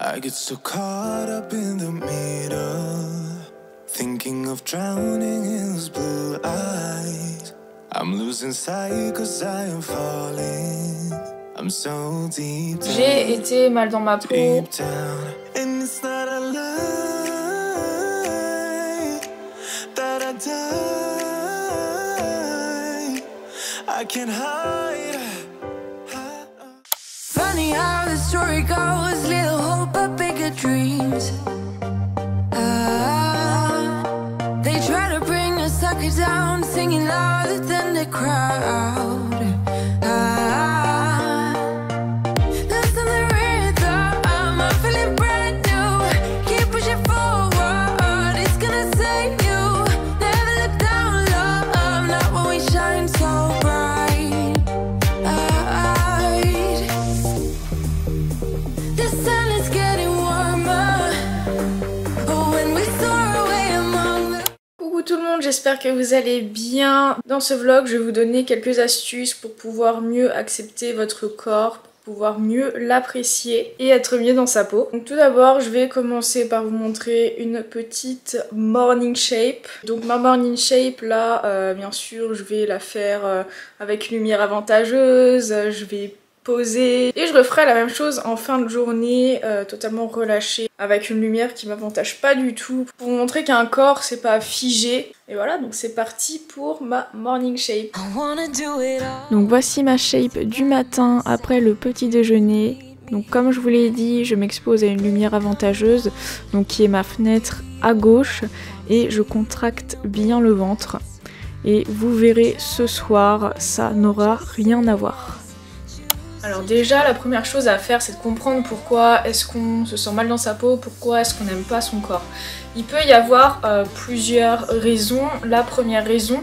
I get so caught up in the middle, thinking of drowning in those blue eyes. I'm losing sight cause I am falling. I'm so deep down. J'ai été mal dans ma peau. Deep down. And it's not a lie that I die. I can't hide. Funny how the story goes, little hope but bigger dreams. They try to bring a sucker down, singing louder than the crowd. Listen the rhythm, I'm feeling brand new. Keep pushing forward, it's gonna save you. Never look down, love, not when we shine so bright. The sun is getting warmer when we soar away among the... Coucou tout le monde, j'espère que vous allez bien. Dans ce vlog, je vais vous donner quelques astuces pour pouvoir mieux accepter votre corps, pour pouvoir mieux l'apprécier et être mieux dans sa peau. Donc tout d'abord, je vais commencer par vous montrer une petite morning shape. Donc ma morning shape là, bien sûr, je vais la faire avec une lumière avantageuse, je vais poser et je referai la même chose en fin de journée, totalement relâchée avec une lumière qui m'avantage pas du tout pour vous montrer qu'un corps c'est pas figé. Et voilà, donc c'est parti pour ma morning shape. Donc voici ma shape du matin après le petit déjeuner. Donc comme je vous l'ai dit, je m'expose à une lumière avantageuse, donc qui est ma fenêtre à gauche, et je contracte bien le ventre. Et vous verrez ce soir, ça n'aura rien à voir. Alors déjà, la première chose à faire, c'est de comprendre pourquoi est-ce qu'on se sent mal dans sa peau, pourquoi est-ce qu'on n'aime pas son corps. Il peut y avoir plusieurs raisons. La première raison,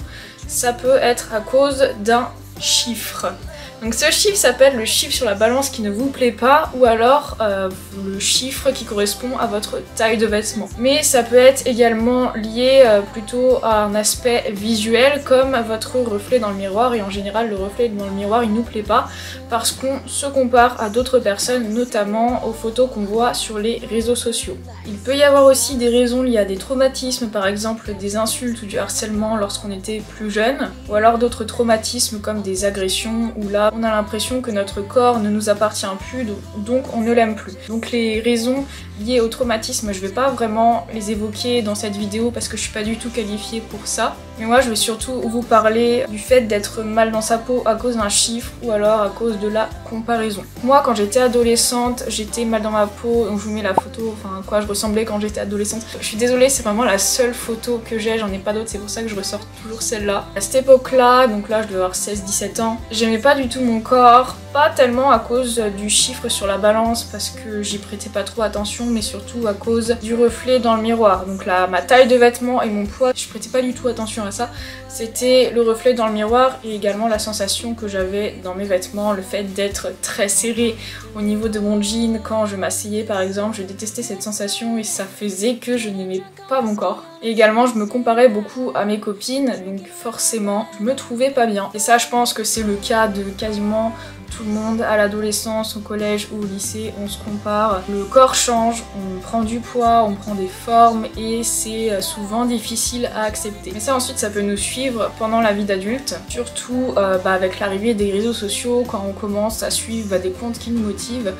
ça peut être à cause d'un chiffre. Donc ce chiffre s'appelle le chiffre sur la balance qui ne vous plaît pas, ou alors le chiffre qui correspond à votre taille de vêtement. Mais ça peut être également lié plutôt à un aspect visuel, comme votre reflet dans le miroir, et en général le reflet dans le miroir il nous plaît pas parce qu'on se compare à d'autres personnes, notamment aux photos qu'on voit sur les réseaux sociaux. Il peut y avoir aussi des raisons liées à des traumatismes, par exemple des insultes ou du harcèlement lorsqu'on était plus jeune, ou alors d'autres traumatismes comme des agressions, où là on a l'impression que notre corps ne nous appartient plus, donc on ne l'aime plus. Donc les raisons liées au traumatisme, je vais pas vraiment les évoquer dans cette vidéo parce que je suis pas du tout qualifiée pour ça. Mais moi je vais surtout vous parler du fait d'être mal dans sa peau à cause d'un chiffre ou alors à cause de la comparaison. Moi quand j'étais adolescente, j'étais mal dans ma peau, donc je vous mets la photo, enfin à quoi je ressemblais quand j'étais adolescente. Je suis désolée, c'est vraiment la seule photo que j'ai, j'en ai pas d'autres, c'est pour ça que je ressors toujours celle-là. À cette époque-là, donc là je devais avoir 16-17 ans, j'aimais pas du tout mon corps, pas tellement à cause du chiffre sur la balance parce que j'y prêtais pas trop attention, mais surtout à cause du reflet dans le miroir. Donc là, ma taille de vêtements et mon poids, je prêtais pas du tout attention à ça. C'était le reflet dans le miroir et également la sensation que j'avais dans mes vêtements, le fait d'être très serré au niveau de mon jean quand je m'asseyais par exemple. Je détestais cette sensation et ça faisait que je n'aimais pas mon corps. Et également je me comparais beaucoup à mes copines, donc forcément je me trouvais pas bien. Et ça je pense que c'est le cas de quasiment tout le monde à l'adolescence, au collège ou au lycée, on se compare, le corps change, on prend du poids, on prend des formes et c'est souvent difficile à accepter. Mais ça ensuite ça peut nous suivre pendant la vie d'adulte, surtout avec l'arrivée des réseaux sociaux, quand on commence à suivre des comptes qui nous motivent,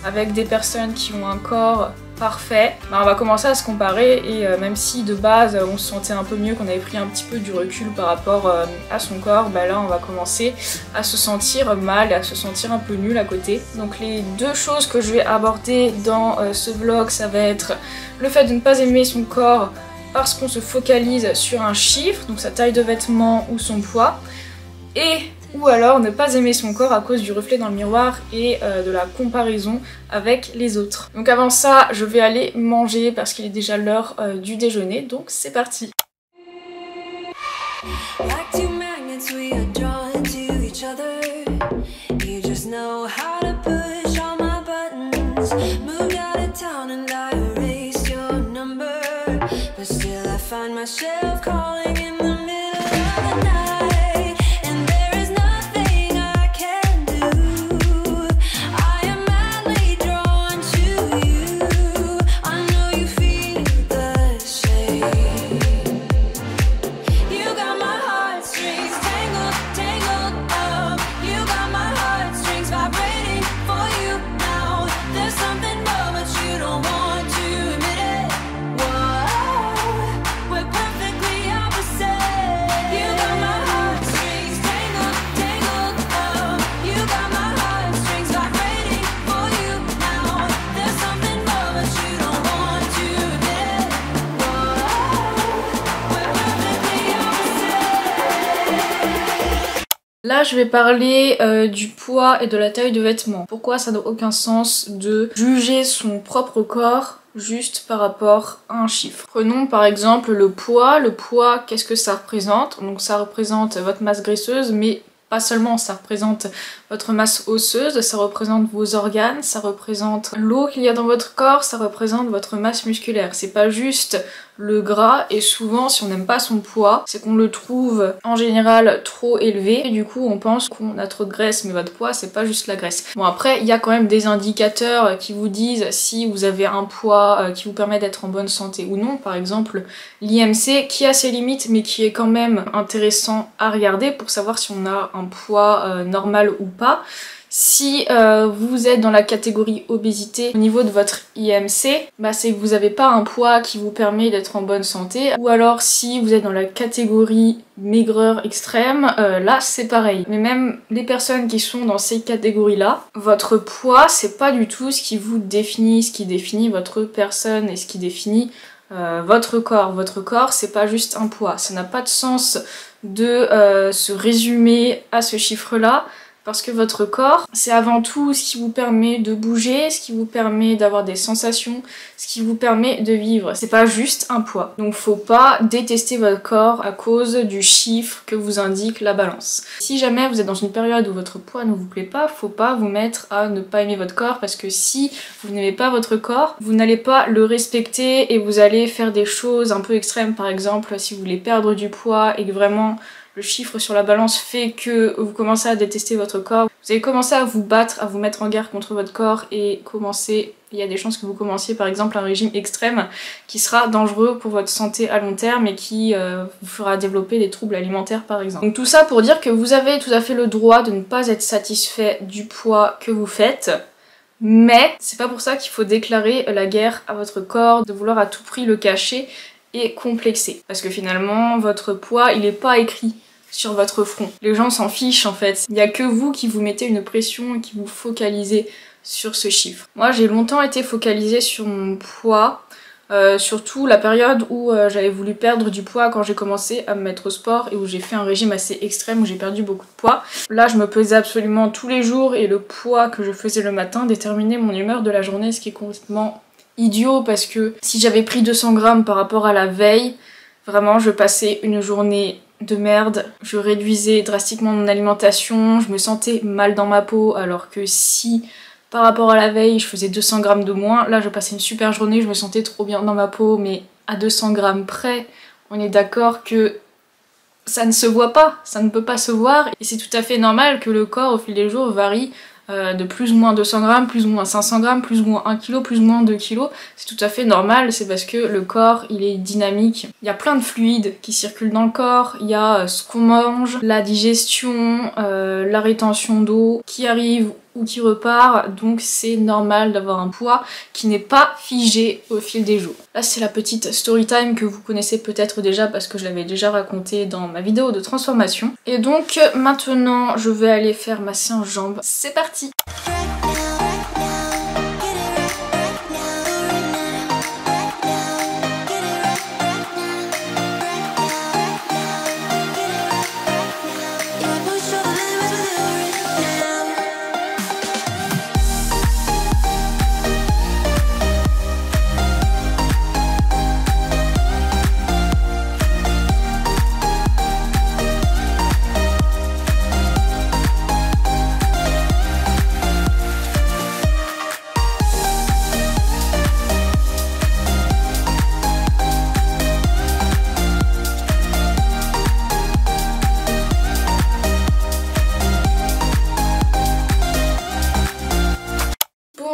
avec des personnes qui ont un corps parfait, on va commencer à se comparer et même si de base on se sentait un peu mieux, qu'on avait pris un petit peu du recul par rapport à son corps, là on va commencer à se sentir mal et à se sentir un peu nul à côté. Donc les deux choses que je vais aborder dans ce vlog, ça va être le fait de ne pas aimer son corps parce qu'on se focalise sur un chiffre, donc sa taille de vêtements ou son poids, et ou alors ne pas aimer son corps à cause du reflet dans le miroir et de la comparaison avec les autres. Donc avant ça, je vais aller manger parce qu'il est déjà l'heure du déjeuner, donc c'est parti. I am madly drawn to you. Là, je vais parler du poids et de la taille de vêtements. Pourquoi ça n'a aucun sens de juger son propre corps juste par rapport à un chiffre. Prenons par exemple le poids. Le poids, qu'est-ce que ça représente? Donc ça représente votre masse graisseuse, mais pas seulement, ça représente votre masse osseuse, ça représente vos organes, ça représente l'eau qu'il y a dans votre corps, ça représente votre masse musculaire. C'est pas juste le gras, et souvent si on n'aime pas son poids, c'est qu'on le trouve en général trop élevé et du coup on pense qu'on a trop de graisse, mais votre poids c'est pas juste la graisse. Bon, après il y a quand même des indicateurs qui vous disent si vous avez un poids qui vous permet d'être en bonne santé ou non. Par exemple l'IMC qui a ses limites mais qui est quand même intéressant à regarder pour savoir si on a un poids normal ou pas. Si vous êtes dans la catégorie obésité au niveau de votre IMC, bah c'est que vous n'avez pas un poids qui vous permet d'être en bonne santé. Ou alors si vous êtes dans la catégorie maigreur extrême, là c'est pareil. Mais même les personnes qui sont dans ces catégories-là, votre poids c'est pas du tout ce qui vous définit, ce qui définit votre personne et ce qui définit votre corps. Votre corps c'est pas juste un poids. Ça n'a pas de sens de se résumer à ce chiffre-là. Parce que votre corps, c'est avant tout ce qui vous permet de bouger, ce qui vous permet d'avoir des sensations, ce qui vous permet de vivre. C'est pas juste un poids. Donc faut pas détester votre corps à cause du chiffre que vous indique la balance. Si jamais vous êtes dans une période où votre poids ne vous plaît pas, faut pas vous mettre à ne pas aimer votre corps, parce que si vous n'aimez pas votre corps, vous n'allez pas le respecter et vous allez faire des choses un peu extrêmes. Par exemple, si vous voulez perdre du poids et que vraiment le chiffre sur la balance fait que vous commencez à détester votre corps, vous allez commencer à vous battre, à vous mettre en guerre contre votre corps et il y a des chances que vous commenciez par exemple un régime extrême qui sera dangereux pour votre santé à long terme et qui vous fera développer des troubles alimentaires par exemple. Donc tout ça pour dire que vous avez tout à fait le droit de ne pas être satisfait du poids que vous faites, mais c'est pas pour ça qu'il faut déclarer la guerre à votre corps, de vouloir à tout prix le cacher et complexer. Parce que finalement, votre poids, il est pas écrit sur votre front. Les gens s'en fichent en fait. Il n'y a que vous qui vous mettez une pression et qui vous focalisez sur ce chiffre. Moi j'ai longtemps été focalisée sur mon poids, surtout la période où j'avais voulu perdre du poids quand j'ai commencé à me mettre au sport et où j'ai fait un régime assez extrême où j'ai perdu beaucoup de poids. Là je me pesais absolument tous les jours et le poids que je faisais le matin déterminait mon humeur de la journée, ce qui est complètement idiot parce que si j'avais pris 200 grammes par rapport à la veille, vraiment je passais une journée de merde, je réduisais drastiquement mon alimentation, je me sentais mal dans ma peau, alors que si par rapport à la veille je faisais 200 grammes de moins, là je passais une super journée, je me sentais trop bien dans ma peau, mais à 200 grammes près, on est d'accord que ça ne se voit pas, ça ne peut pas se voir, et c'est tout à fait normal que le corps au fil des jours varie de plus ou moins 200 grammes, plus ou moins 500 grammes, plus ou moins 1 kg, plus ou moins 2 kg. C'est tout à fait normal, c'est parce que le corps il est dynamique. Il y a plein de fluides qui circulent dans le corps, il y a ce qu'on mange, la digestion, la rétention d'eau qui arrive ou qui repart, donc c'est normal d'avoir un poids qui n'est pas figé au fil des jours. Là c'est la petite story time que vous connaissez peut-être déjà parce que je l'avais déjà raconté dans ma vidéo de transformation. Et donc maintenant je vais aller faire ma séance jambes. C'est parti!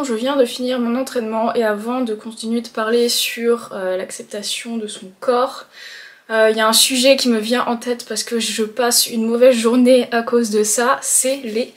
Je viens de finir mon entraînement et avant de continuer de parler sur l'acceptation de son corps, il y a un sujet qui me vient en tête parce que je passe une mauvaise journée à cause de ça, c'est les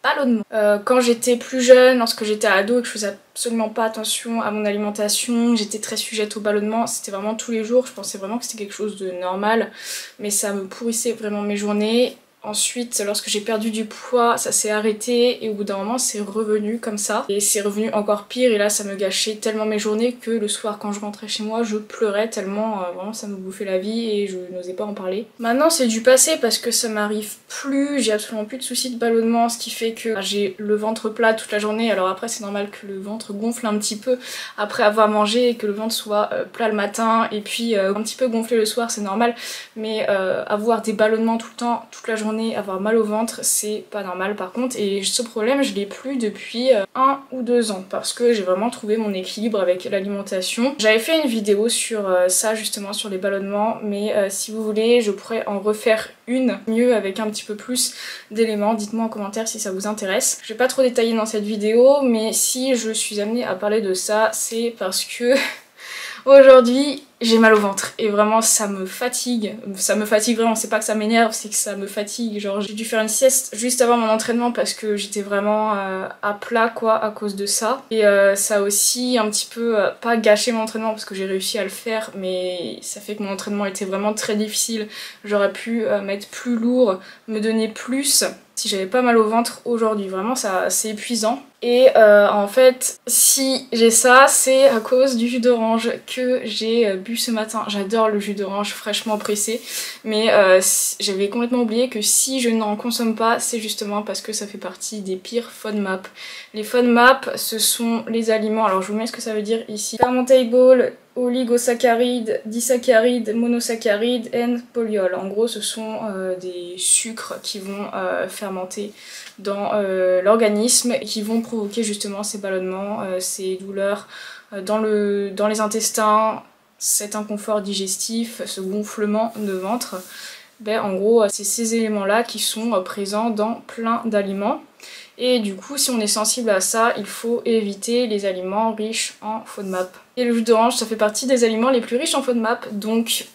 ballonnements. Quand j'étais plus jeune, lorsque j'étais ado et que je faisais absolument pas attention à mon alimentation, j'étais très sujette aux ballonnements, c'était vraiment tous les jours, je pensais vraiment que c'était quelque chose de normal, mais ça me pourrissait vraiment mes journées. Ensuite, lorsque j'ai perdu du poids, ça s'est arrêté et au bout d'un moment c'est revenu comme ça. Et c'est revenu encore pire et là ça me gâchait tellement mes journées que le soir quand je rentrais chez moi je pleurais tellement vraiment ça me bouffait la vie et je n'osais pas en parler. Maintenant c'est du passé parce que ça m'arrive plus, j'ai absolument plus de soucis de ballonnement, ce qui fait que j'ai le ventre plat toute la journée. Alors après c'est normal que le ventre gonfle un petit peu après avoir mangé et que le ventre soit plat le matin et puis un petit peu gonflé le soir, c'est normal. Mais avoir des ballonnements tout le temps, toute la journée, avoir mal au ventre, c'est pas normal par contre. Et ce problème je l'ai plus depuis 1 ou 2 ans parce que j'ai vraiment trouvé mon équilibre avec l'alimentation. J'avais fait une vidéo sur ça justement, sur les ballonnements, mais si vous voulez je pourrais en refaire une mieux avec un petit peu plus d'éléments. Dites-moi en commentaire si ça vous intéresse. Je vais pas trop détailler dans cette vidéo, mais si je suis amenée à parler de ça, c'est parce que aujourd'hui j'ai mal au ventre et vraiment ça me fatigue vraiment, c'est pas que ça m'énerve, c'est que ça me fatigue. Genre j'ai dû faire une sieste juste avant mon entraînement parce que j'étais vraiment à plat quoi à cause de ça. Et ça a aussi un petit peu, pas gâché mon entraînement parce que j'ai réussi à le faire, mais ça fait que mon entraînement était vraiment très difficile. J'aurais pu mettre plus lourd, me donner plus si j'avais pas mal au ventre aujourd'hui. Vraiment ça c'est épuisant. Et en fait si j'ai ça c'est à cause du jus d'orange que j'ai bu ce matin. J'adore le jus d'orange fraîchement pressé, mais j'avais complètement oublié que si je n'en consomme pas c'est justement parce que ça fait partie des pires FODMAP. Les FODMAP ce sont les aliments, alors je vous mets ce que ça veut dire ici: fermentable, oligosaccharides, disaccharides, monosaccharides and polyol. En gros ce sont des sucres qui vont fermenter dans l'organisme et qui vont provoquer justement ces ballonnements, ces douleurs dans les intestins, cet inconfort digestif, ce gonflement de ventre. Ben, en gros c'est ces éléments là qui sont présents dans plein d'aliments. Et du coup si on est sensible à ça, il faut éviter les aliments riches en FODMAP. Et le jus d'orange ça fait partie des aliments les plus riches en FODMAP, donc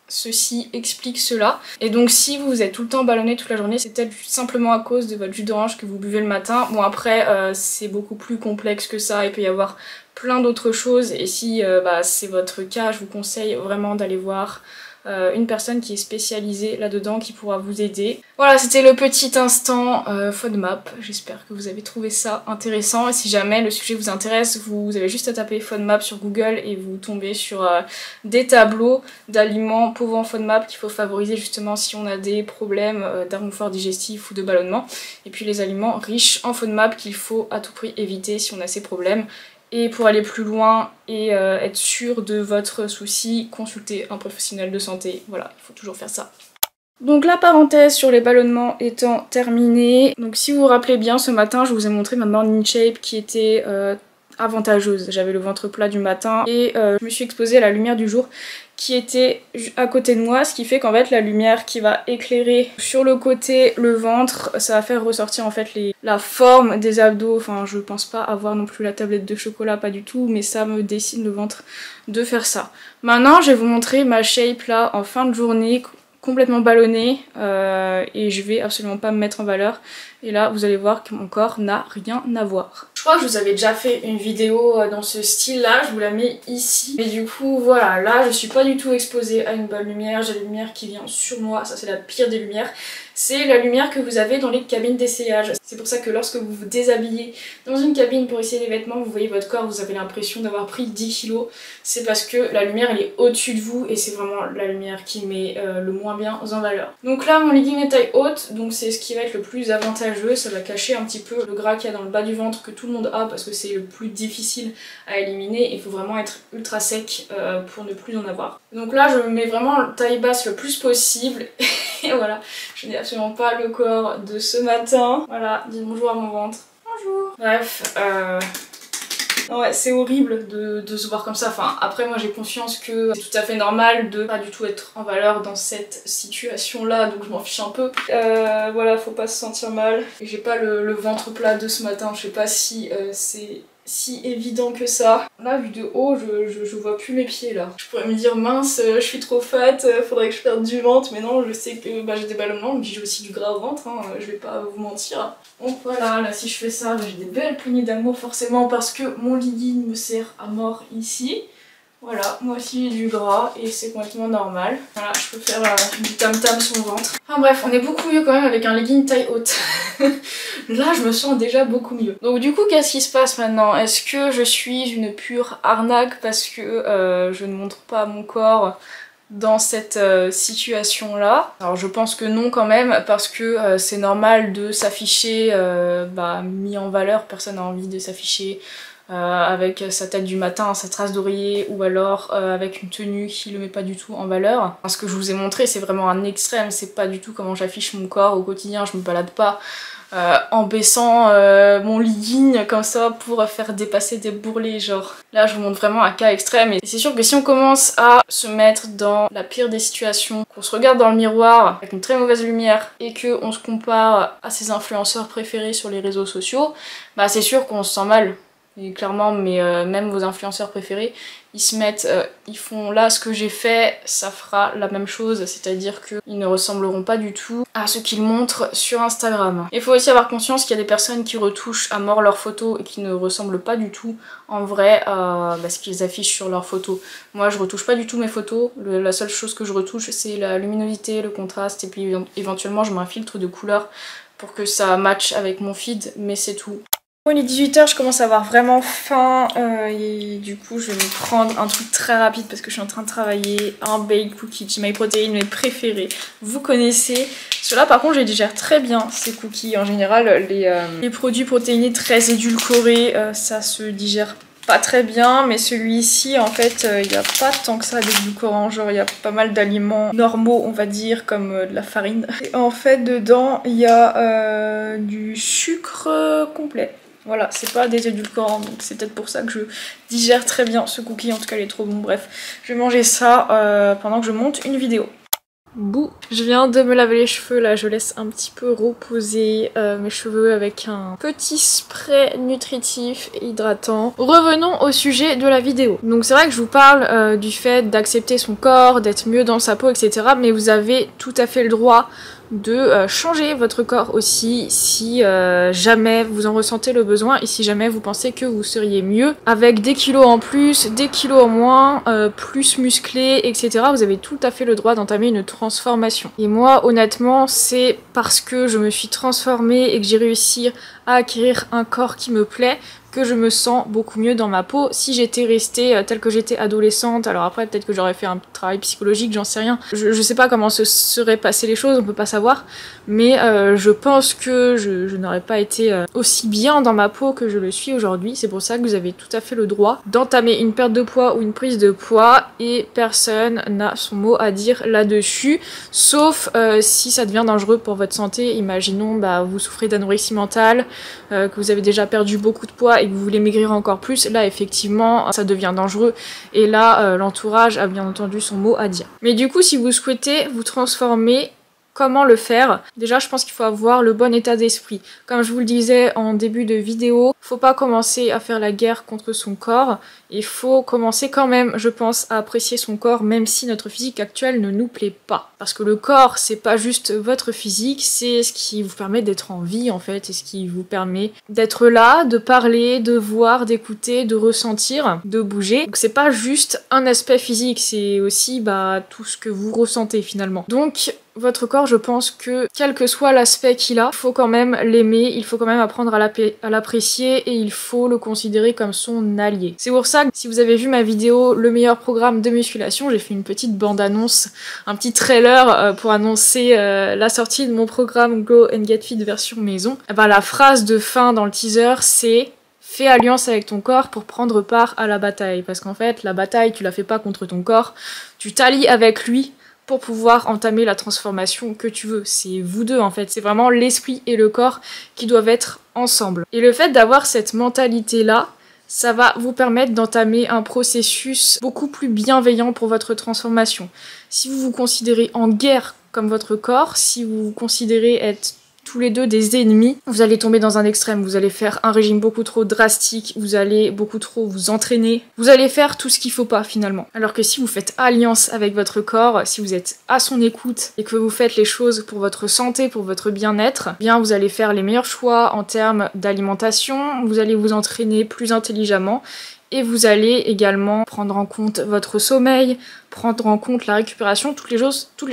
ceci explique cela. Et donc si vous êtes tout le temps ballonné toute la journée, c'est peut-être simplement à cause de votre jus d'orange que vous buvez le matin. Bon après c'est beaucoup plus complexe que ça, il peut y avoir plein d'autres choses et si c'est votre cas, je vous conseille vraiment d'aller voir une personne qui est spécialisée là-dedans qui pourra vous aider. Voilà, c'était le petit instant FODMAP. J'espère que vous avez trouvé ça intéressant et si jamais le sujet vous intéresse, vous avez juste à taper FODMAP sur Google et vous tombez sur des tableaux d'aliments pauvres en FODMAP qu'il faut favoriser justement si on a des problèmes d'inconfort digestif ou de ballonnement, et puis les aliments riches en FODMAP qu'il faut à tout prix éviter si on a ces problèmes. Et pour aller plus loin et être sûr de votre souci, consultez un professionnel de santé. Voilà, il faut toujours faire ça. Donc la parenthèse sur les ballonnements étant terminée, donc si vous vous rappelez bien, ce matin je vous ai montré ma morning shape qui était avantageuse. J'avais le ventre plat du matin et je me suis exposée à la lumière du jour qui était à côté de moi, ce qui fait qu'en fait la lumière qui va éclairer sur le côté le ventre, ça va faire ressortir en fait la forme des abdos. Enfin je pense pas avoir non plus la tablette de chocolat, pas du tout, mais ça me dessine le ventre de faire ça. Maintenant je vais vous montrer ma shape là en fin de journée, complètement ballonnée, et je vais absolument pas me mettre en valeur. Et là vous allez voir que mon corps n'a rien à voir. Je crois que je vous avais déjà fait une vidéo dans ce style là, je vous la mets ici. Mais du coup voilà, là je suis pas du tout exposée à une bonne lumière, j'ai la lumière qui vient sur moi, ça c'est la pire des lumières. C'est la lumière que vous avez dans les cabines d'essayage. C'est pour ça que lorsque vous vous déshabillez dans une cabine pour essayer les vêtements, vous voyez votre corps, vous avez l'impression d'avoir pris 10 kilos. C'est parce que la lumière elle est au-dessus de vous et c'est vraiment la lumière qui met le moins bien en valeur. Donc là mon legging est taille haute, donc c'est ce qui va être le plus avantageux. Ça va cacher un petit peu le gras qu'il y a dans le bas du ventre que tout le monde a parce que c'est le plus difficile à éliminer. Il faut vraiment être ultra sec pour ne plus en avoir. Donc là je me mets vraiment taille basse le plus possible. Et voilà, je n'ai absolument pas le corps de ce matin. Voilà, dites bonjour à mon ventre. Bonjour. Bref, ouais, c'est horrible de se voir comme ça. Enfin, après moi j'ai conscience que c'est tout à fait normal de pas du tout être en valeur dans cette situation-là, donc je m'en fiche un peu. Voilà, faut pas se sentir mal. J'ai pas le ventre plat de ce matin, je sais pas si c'est si évident que ça. Là, vu de haut, je vois plus mes pieds là. Je pourrais me dire mince, je suis trop fat, faudrait que je perde du ventre, mais non, je sais que j'ai des ballonnements, mais j'ai aussi du gras au ventre, hein, je vais pas vous mentir. Donc voilà, là si je fais ça, j'ai des belles poignées d'amour forcément parce que mon legging me sert à mort ici. Voilà, moi aussi j'ai du gras et c'est complètement normal. Voilà, je peux faire du tam-tam sur le ventre. Enfin bref, on est beaucoup mieux quand même avec un legging taille haute. Là, je me sens déjà beaucoup mieux. Donc du coup, qu'est-ce qui se passe maintenant? Est-ce que je suis une pure arnaque parce que je ne montre pas mon corps dans cette situation-là? Alors je pense que non quand même, parce que c'est normal de s'afficher mis en valeur. Personne n'a envie de s'afficher avec sa tête du matin, sa trace d'oreiller, ou alors avec une tenue qui le met pas du tout en valeur. Ce que je vous ai montré, c'est vraiment un extrême, c'est pas du tout comment j'affiche mon corps au quotidien. Je me balade pas en baissant mon legging comme ça pour faire dépasser des bourrelets, genre. Là je vous montre vraiment un cas extrême, et c'est sûr que si on commence à se mettre dans la pire des situations, qu'on se regarde dans le miroir avec une très mauvaise lumière et qu'on se compare à ses influenceurs préférés sur les réseaux sociaux, bah c'est sûr qu'on se sent mal. Et clairement, mais même vos influenceurs préférés, ils se mettent, ils font là ce que j'ai fait, ça fera la même chose, c'est-à-dire qu'ils ne ressembleront pas du tout à ce qu'ils montrent sur Instagram. Il faut aussi avoir conscience qu'il y a des personnes qui retouchent à mort leurs photos et qui ne ressemblent pas du tout en vrai à ce qu'ils affichent sur leurs photos. Moi je retouche pas du tout mes photos, la seule chose que je retouche c'est la luminosité, le contraste, et puis éventuellement je mets un filtre de couleur pour que ça matche avec mon feed, mais c'est tout. Bon, il est 18 h, je commence à avoir vraiment faim et du coup je vais me prendre un truc très rapide parce que je suis en train de travailler, un baked cookie, My Protein, mes préférés, vous connaissez. Ceux-là par contre je les digère très bien, ces cookies. En général les produits protéinés très édulcorés, ça se digère pas très bien, mais celui-ci en fait il n'y a pas tant que ça d'édulcorants, genre il y a pas mal d'aliments normaux on va dire, comme de la farine. Et en fait dedans il y a du sucre complet. Voilà, c'est pas des édulcorants, donc c'est peut-être pour ça que je digère très bien ce cookie, en tout cas il est trop bon. Bref, je vais manger ça pendant que je monte une vidéo. Bouh, je viens de me laver les cheveux, là je laisse un petit peu reposer mes cheveux avec un petit spray nutritif et hydratant. Revenons au sujet de la vidéo. Donc c'est vrai que je vous parle du fait d'accepter son corps, d'être mieux dans sa peau, etc. Mais vous avez tout à fait le droit de changer votre corps aussi si jamais vous en ressentez le besoin et si jamais vous pensez que vous seriez mieux avec des kilos en plus, des kilos en moins, plus musclé, etc. Vous avez tout à fait le droit d'entamer une transformation. Et moi honnêtement c'est parce que je me suis transformée et que j'ai réussi à acquérir un corps qui me plaît que je me sens beaucoup mieux dans ma peau. Si j'étais restée telle que j'étais adolescente, alors après peut-être que j'aurais fait un travail psychologique, j'en sais rien. Je sais pas comment se seraient passées les choses, on peut pas savoir, mais je pense que je n'aurais pas été aussi bien dans ma peau que je le suis aujourd'hui. C'est pour ça que vous avez tout à fait le droit d'entamer une perte de poids ou une prise de poids et personne n'a son mot à dire là-dessus, sauf si ça devient dangereux pour votre santé. Imaginons vous souffrez d'anorexie mentale, que vous avez déjà perdu beaucoup de poids et que vous voulez maigrir encore plus, là effectivement ça devient dangereux et là l'entourage a bien entendu son mot à dire. Mais du coup si vous souhaitez vous transformer, comment le faire? Déjà je pense qu'il faut avoir le bon état d'esprit. Comme je vous le disais en début de vidéo, faut pas commencer à faire la guerre contre son corps, il faut commencer quand même, je pense, à apprécier son corps même si notre physique actuel ne nous plaît pas. Parce que le corps c'est pas juste votre physique, c'est ce qui vous permet d'être en vie en fait, et ce qui vous permet d'être là, de parler, de voir, d'écouter, de ressentir, de bouger. Donc c'est pas juste un aspect physique, c'est aussi tout ce que vous ressentez finalement. Donc votre corps, je pense que quel que soit l'aspect qu'il a, il faut quand même l'aimer, il faut quand même apprendre à l'apprécier et il faut le considérer comme son allié. C'est pour ça que si vous avez vu ma vidéo Le meilleur programme de musculation, j'ai fait une petite bande-annonce, un petit trailer pour annoncer la sortie de mon programme Go and Get Fit version maison. La phrase de fin dans le teaser c'est: fais alliance avec ton corps pour prendre part à la bataille. Parce qu'en fait, la bataille, tu la fais pas contre ton corps, tu t'allies avec lui pour pouvoir entamer la transformation que tu veux. C'est vous deux en fait, c'est vraiment l'esprit et le corps qui doivent être ensemble. Et le fait d'avoir cette mentalité-là, ça va vous permettre d'entamer un processus beaucoup plus bienveillant pour votre transformation. Si vous vous considérez en guerre comme votre corps, si vous vous considérez être tous les deux des ennemis, vous allez tomber dans un extrême, vous allez faire un régime beaucoup trop drastique, vous allez beaucoup trop vous entraîner, vous allez faire tout ce qu'il faut pas finalement. Alors que si vous faites alliance avec votre corps, si vous êtes à son écoute et que vous faites les choses pour votre santé, pour votre bien-être, bien vous allez faire les meilleurs choix en termes d'alimentation, vous allez vous entraîner plus intelligemment Et vous allez également prendre en compte votre sommeil, prendre en compte la récupération, toutes les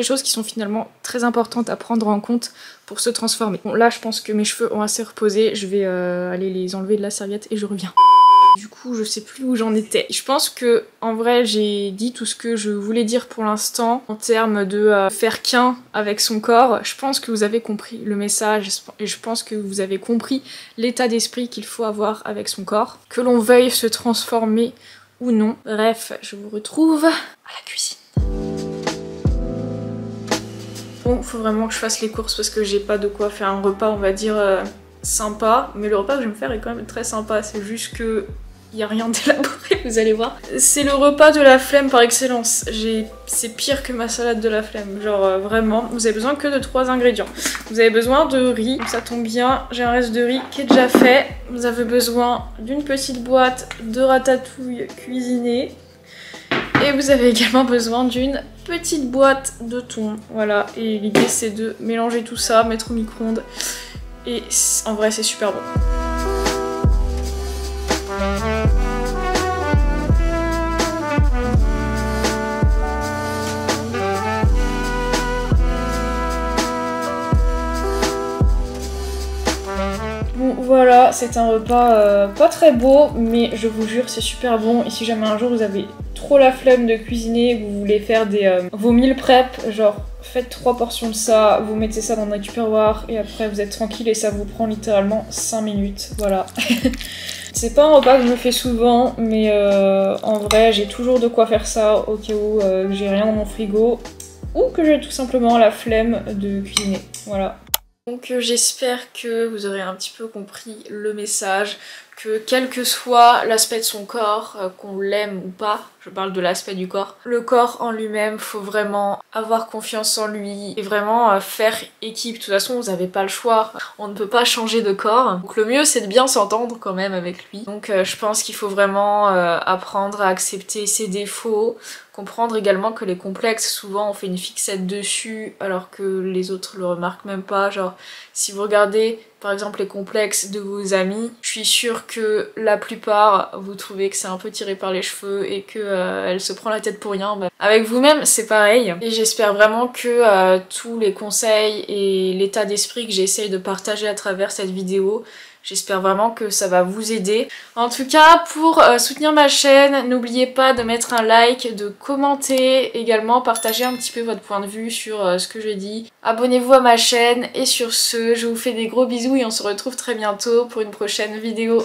choses qui sont finalement très importantes à prendre en compte pour se transformer. Bon, là je pense que mes cheveux ont assez reposé, je vais aller les enlever de la serviette et je reviens. Du coup, je sais plus où j'en étais. Je pense que, en vrai, j'ai dit tout ce que je voulais dire pour l'instant en termes de faire qu'un avec son corps. Je pense que vous avez compris le message et je pense que vous avez compris l'état d'esprit qu'il faut avoir avec son corps. Que l'on veuille se transformer ou non. Bref, je vous retrouve à la cuisine. Bon, faut vraiment que je fasse les courses parce que j'ai pas de quoi faire un repas, on va dire, sympa. Mais le repas que je vais me faire est quand même très sympa. C'est juste que il n'y a rien d'élaboré, vous allez voir. C'est le repas de la flemme par excellence. C'est pire que ma salade de la flemme. Genre vraiment, vous avez besoin que de 3 ingrédients. Vous avez besoin de riz, ça tombe bien, j'ai un reste de riz qui est déjà fait. Vous avez besoin d'une petite boîte de ratatouille cuisinée. Et vous avez également besoin d'une petite boîte de thon. Voilà, et l'idée c'est de mélanger tout ça, mettre au micro-ondes. Et en vrai c'est super bon. Bon voilà, c'est un repas pas très beau, mais je vous jure c'est super bon. Et si jamais un jour vous avez trop la flemme de cuisiner, vous voulez faire vos meal prep, genre faites 3 portions de ça, vous mettez ça dans un tupperware et après vous êtes tranquille et ça vous prend littéralement 5 minutes, voilà. C'est pas un repas que je me fais souvent, mais en vrai j'ai toujours de quoi faire ça au cas où j'ai rien dans mon frigo ou que j'ai tout simplement la flemme de cuisiner, voilà. Donc j'espère que vous aurez un petit peu compris le message, que quel que soit l'aspect de son corps, qu'on l'aime ou pas, je parle de l'aspect du corps, le corps en lui-même, faut vraiment avoir confiance en lui et vraiment faire équipe. De toute façon, vous n'avez pas le choix, on ne peut pas changer de corps. Donc le mieux, c'est de bien s'entendre quand même avec lui. Donc je pense qu'il faut vraiment apprendre à accepter ses défauts, comprendre également que les complexes, souvent on fait une fixette dessus alors que les autres le remarquent même pas. Genre, si vous regardez par exemple les complexes de vos amis, je suis sûre que la plupart vous trouvez que c'est un peu tiré par les cheveux et que elle se prend la tête pour rien. Bah, avec vous-même c'est pareil. Et j'espère vraiment que tous les conseils et l'état d'esprit que j'essaye de partager à travers cette vidéo, j'espère vraiment que ça va vous aider. En tout cas, pour soutenir ma chaîne, n'oubliez pas de mettre un like, de commenter, également partager un petit peu votre point de vue sur ce que je dis. Abonnez-vous à ma chaîne et sur ce, je vous fais des gros bisous et on se retrouve très bientôt pour une prochaine vidéo.